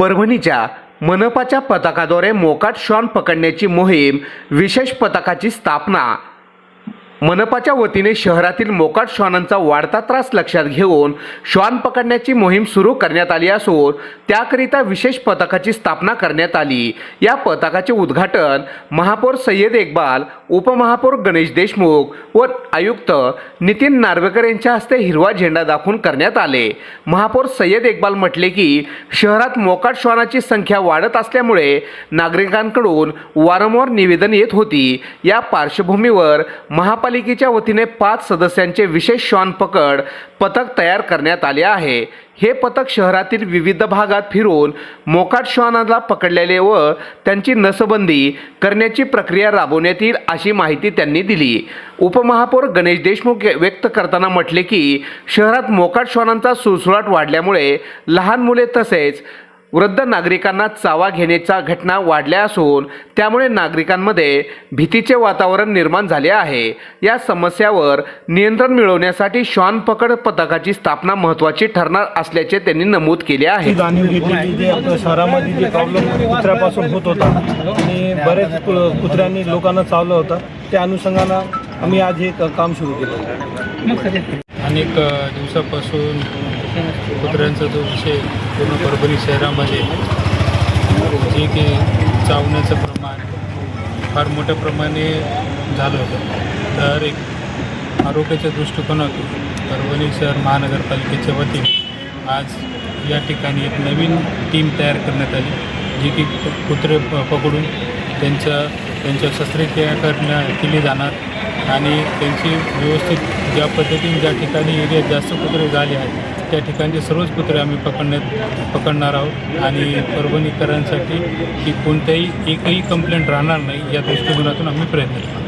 परभणीच्या मनपाच्या पथकाद्वारे मोकाट श्वान पकडण्याची मोहीम, विशेष पथकाची स्थापना। मनपाच्या वतीने शहरातील मोकाट श्वानांचा वाढता त्रास लक्षात घेऊन श्वान पकडण्याची मोहीम सुरू करण्यात आली असून त्याकरिता विशेष पथकाची स्थापना करण्यात आली। या पथकाचे उद्घाटन महापौर सय्यद इक्बाल, उपमहापौर गणेश देशमुख व आयुक्त नितीन नार्वेकर यांच्या हस्ते हिरवा झेंडा दाखवून करण्यात आले। महापौर सय्यद इक्बाल म्हटले की शहरात मोकाट श्वानाची संख्या वाढत असल्यामुळे नागरिकांकडून वारंवार निवेदन येत होती। या पार्श्वभूमीवर महापालिकेच्या वतीने 5 सदस्यांचे विशेष श्वान पकड पथक तयार करण्यात आले आहे। हे पथक शहरातील विविध भागात फिरून मोकाट श्वानाला पकडलेले व त्यांची नसबंदी करण्याची प्रक्रिया राबवण्यात येईल अशी माहिती त्यांनी दिली। उपमहापौर गणेश देशमुख व्यक्त करताना म्हटले की शहरात मोकाट श्वानांचा सुळसुळाट वाढल्यामुळे लहान मुले तसेच वृद्ध नागरिकांना चावा घेण्याच्या घटना वाढल्या असून त्यामुळे नागरिकांमध्ये भीतीचे वातावरण निर्माण झाले आहे। या समस्यावर नियंत्रण मिळवण्यासाठी श्वान पकड पथकाची स्थापना महत्त्वाची ठरणार असल्याचे त्यांनी नमूद केले आहे। जाणीव घेतली की जे आपल्या शहरामध्ये जे प्रॉब्लेम कुत्र्यापासून होत होता आणि बरेच कुत्र्यांनी लोकांना चावलं होतं, त्या अनुषंगानं आम्ही आज हे काम सुरू केलं। अनेक दिवसापासून कुत्र्यांचा जो विषय पूर्ण परभणी शहरामध्ये जे की चावण्याचं प्रमाण फार मोठ्या प्रमाणे झालं होतं, तर एक आरोग्याच्या दृष्टिकोनातून परभणी शहर महानगरपालिकेच्या वतीने आज या ठिकाणी एक नवीन टीम तयार करण्यात आली, जी की कुत्रे पकडून त्यांच्या शस्त्रक्रिया केली जाणार आणि त्यांची व्यवस्थित ज्या पद्धतीने ज्या ठिकाणी एरियात जास्त कुत्रे झाले आहेत त्या ठिकाणचे सर्वच कुत्रे आम्ही पकडणार आहोत आणि परभणीकरांसाठी की कोणत्याही एकही कंप्लेंट राहणार नाही या दृष्टिकोनातून आम्ही प्रयत्न करू।